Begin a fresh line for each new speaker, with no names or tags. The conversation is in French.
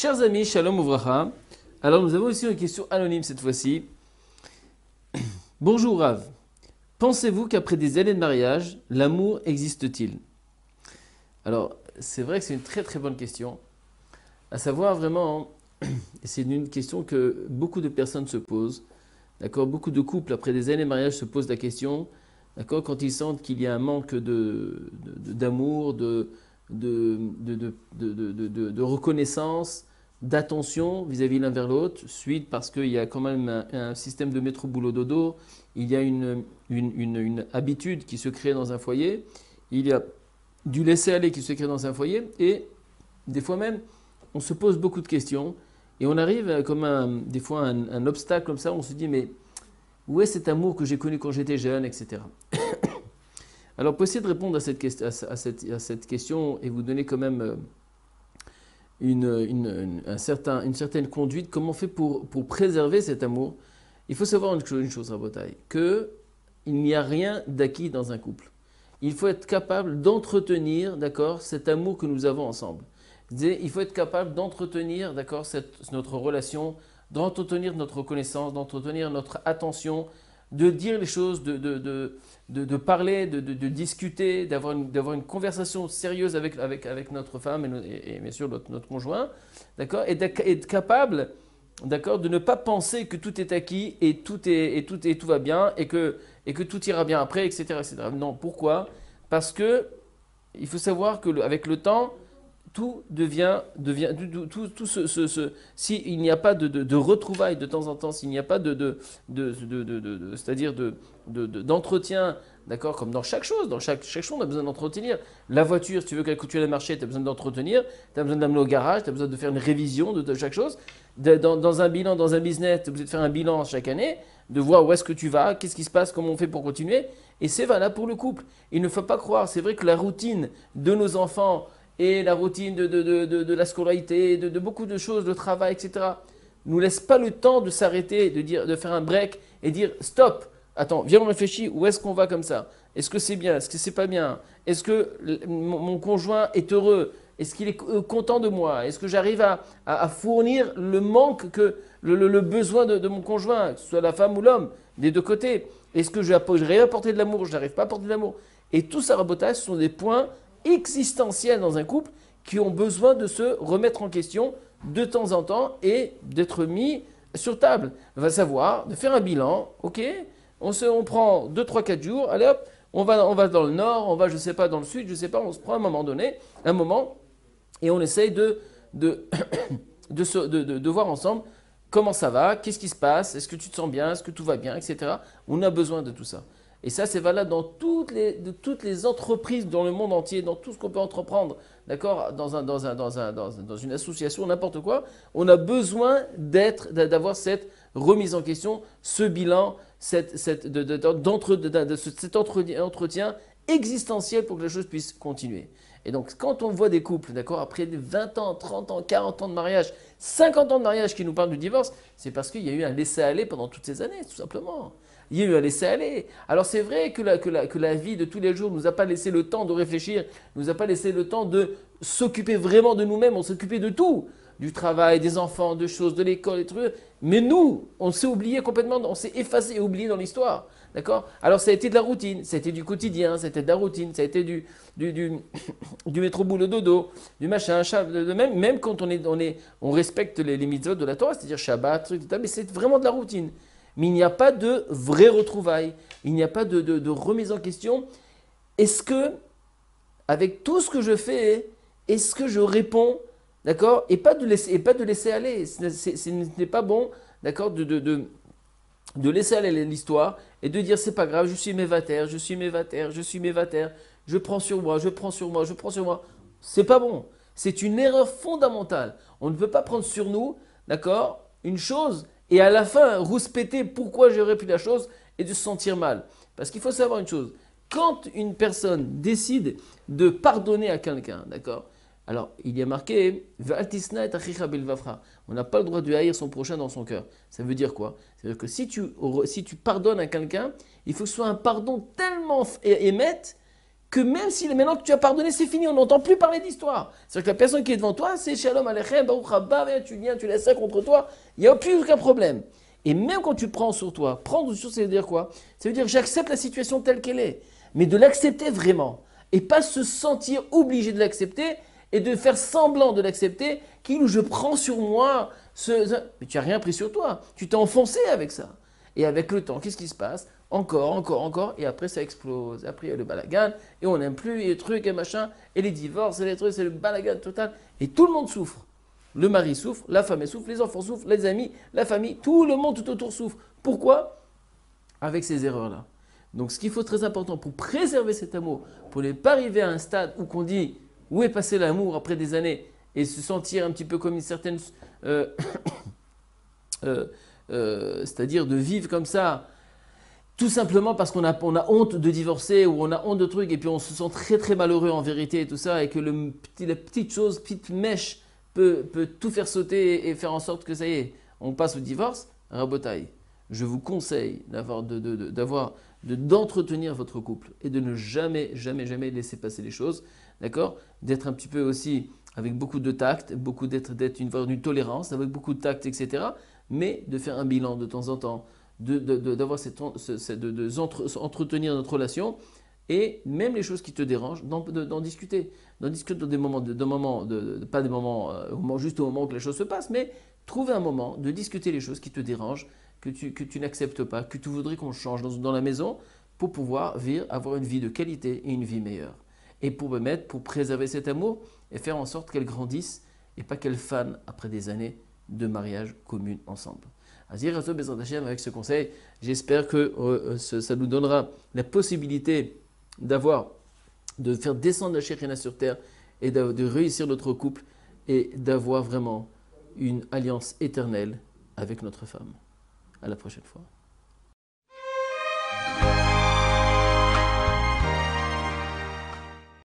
Chers amis, shalom ouvracha. Alors nous avons aussi une question anonyme cette fois-ci. Bonjour Rav. Pensez-vous qu'après des années de mariage, l'amour existe-t-il? Alors c'est vrai que c'est une très très bonne question. À savoir vraiment, c'est une question que beaucoup de personnes se posent. D'accord, beaucoup de couples après des années de mariage se posent la question. D'accord, quand ils sentent qu'il y a un manque d'amour, de reconnaissance, d'attention vis-à-vis l'un vers l'autre, suite parce qu'il y a quand même un système de métro boulot dodo, il y a une habitude qui se crée dans un foyer, il y a du laisser-aller qui se crée dans un foyer, et des fois même, on se pose beaucoup de questions, et on arrive comme des fois un obstacle comme ça, on se dit mais où est cet amour que j'ai connu quand j'étais jeune, etc. Alors pour essayer de répondre à cette question et vous donner quand même une certaine conduite, comment on fait pour préserver cet amour, il faut savoir une chose, Rabotai, qu'il n'y a rien d'acquis dans un couple. Il faut être capable d'entretenir, d'accord, cet amour que nous avons ensemble. Il faut être capable d'entretenir, d'accord, notre relation, d'entretenir notre reconnaissance, d'entretenir notre attention, de dire les choses, de parler, de discuter, d'avoir une conversation sérieuse avec notre femme et bien sûr notre conjoint, d'accord, et d'être capable, d'accord, de ne pas penser que tout est acquis et tout va bien et que tout ira bien après, etc., etc. Non, pourquoi? Parce que il faut savoir que avec le temps, tout s'il n'y a pas de retrouvailles de temps en temps, s'il n'y a pas c'est-à-dire d'entretien, d'accord, comme dans chaque chose, chaque chose, on a besoin d'entretenir. La voiture, si tu veux qu'elle continue à marcher, tu as besoin d'entretenir, tu as besoin d'amener au garage, tu as besoin de faire une révision de chaque chose. Dans un bilan, dans un business, tu as besoin de faire un bilan chaque année, de voir où est-ce que tu vas, qu'est-ce qui se passe, comment on fait pour continuer. Et c'est valable pour le couple. Il ne faut pas croire, c'est vrai que la routine de nos enfants, et la routine de la scolarité, de beaucoup de choses, de travail, etc., nous laisse pas le temps de s'arrêter, de faire un break et dire stop, attends, viens on réfléchit, où est-ce qu'on va comme ça? Est-ce que c'est bien? Est-ce que c'est pas bien? Est-ce que mon conjoint est heureux? Est-ce qu'il est content de moi? Est-ce que j'arrive à fournir le manque, le besoin de mon conjoint, que ce soit la femme ou l'homme, des deux côtés? Est-ce que j'arrive à apporter de l'amour? Je n'arrive pas à apporter de l'amour. Et tout ça, rabotage, ce sont des points existentiels dans un couple qui ont besoin de se remettre en question de temps en temps et d'être mis sur table. On va savoir, de faire un bilan, ok, on prend 2, 3, 4 jours, allez hop, on va dans le nord, on va je sais pas dans le sud, je sais pas, on se prend un moment donné, un moment, et on essaye de voir ensemble comment ça va, qu'est-ce qui se passe, est-ce que tu te sens bien, est-ce que tout va bien, etc. On a besoin de tout ça. Et ça, c'est valable dans toutes les entreprises dans le monde entier, dans tout ce qu'on peut entreprendre, d'accord, dans une association, n'importe quoi. On a besoin d'avoir cette remise en question, ce bilan, cet entretien existentiel pour que les choses puissent continuer. Et donc, quand on voit des couples, d'accord, après 20 ans, 30 ans, 40 ans de mariage, 50 ans de mariage qui nous parlent du divorce, c'est parce qu'il y a eu un laisser-aller pendant toutes ces années, tout simplement. Il y a eu un laisser-aller. Alors c'est vrai que la vie de tous les jours ne nous a pas laissé le temps de réfléchir, ne nous a pas laissé le temps de s'occuper vraiment de nous-mêmes, on s'occupait de tout, du travail, des enfants, de choses, de l'école, des trucs. Mais nous, on s'est oublié complètement, on s'est effacé et oublié dans l'histoire. D'accord? Alors ça a été de la routine, ça a été du quotidien, ça a été de la routine, ça a été du métro boulot dodo, du machin, même quand on respecte les mitzvot de la Torah, c'est-à-dire Shabbat, truc, mais c'est vraiment de la routine. Mais il n'y a pas de vraie retrouvaille, il n'y a pas de remise en question. Est-ce que, avec tout ce que je fais, est-ce que je réponds, d'accord, et pas de laisser aller, ce n'est pas bon, d'accord, de laisser aller l'histoire et de dire c'est pas grave, je suis mévater, je suis mévater, je suis mévater, je prends sur moi, je prends sur moi, je prends sur moi. C'est pas bon. C'est une erreur fondamentale. On ne peut pas prendre sur nous, d'accord, une chose et à la fin rouspéter pourquoi j'ai pu la chose et de se sentir mal. Parce qu'il faut savoir une chose. Quand une personne décide de pardonner à quelqu'un, d'accord, alors, il y a marqué on n'a pas le droit de haïr son prochain dans son cœur. Ça veut dire quoi? C'est-à-dire que si tu pardonnes à quelqu'un, il faut que ce soit un pardon tellement émette que même si maintenant que tu as pardonné, c'est fini, on n'entend plus parler d'histoire. C'est-à-dire que la personne qui est devant toi, c'est Shalom Aleichem, Baruch Haba, tu viens, tu laisses ça contre toi, il n'y a plus aucun problème. Et même quand tu prends sur toi, prendre sur, ça veut dire quoi? Ça veut dire j'accepte la situation telle qu'elle est, mais de l'accepter vraiment, et pas se sentir obligé de l'accepter, et de faire semblant de l'accepter, qu'il ou je prends sur moi mais tu n'as rien pris sur toi, tu t'es enfoncé avec ça. Et avec le temps, qu'est-ce qui se passe? Encore, et après ça explose. Après il y a le balagan, et on n'aime plus, et les trucs, et machin, et les divorces, et les trucs, c'est le balagan total. Et tout le monde souffre. Le mari souffre, la femme souffre, les enfants souffrent, les amis, la famille, tout le monde tout autour souffre. Pourquoi? Avec ces erreurs-là. Donc ce qu'il faut très important pour préserver cet amour, pour ne pas arriver à un stade où qu'on dit où est passé l'amour après des années et se sentir un petit peu comme une certaine... c'est-à-dire de vivre comme ça, tout simplement parce qu'on a honte de divorcer ou on a honte de trucs et puis on se sent très très malheureux en vérité et tout ça et que la petite chose, petite mèche peut tout faire sauter et faire en sorte que ça y est, on passe au divorce. Rabotaï, je vous conseille d'entretenir votre couple et de ne jamais laisser passer les choses, d'accord? D'être un petit peu aussi avec beaucoup de tact, d'être une tolérance, avec beaucoup de tact, etc. Mais de faire un bilan de temps en temps, d'entretenir notre relation et même les choses qui te dérangent, d'en discuter. D'en discuter dans des moments, pas des moments, juste au moment où les choses se passent, mais trouver un moment de discuter les choses qui te dérangent, que tu n'acceptes pas, que tu voudrais qu'on change dans la maison pour pouvoir avoir une vie de qualité et une vie meilleure. Et pour préserver cet amour et faire en sorte qu'elle grandisse et pas qu'elle fane après des années de mariage commun ensemble. Avec ce conseil, j'espère que ça nous donnera la possibilité de faire descendre la Shekhina sur terre et de réussir notre couple et d'avoir vraiment une alliance éternelle avec notre femme. À la prochaine fois.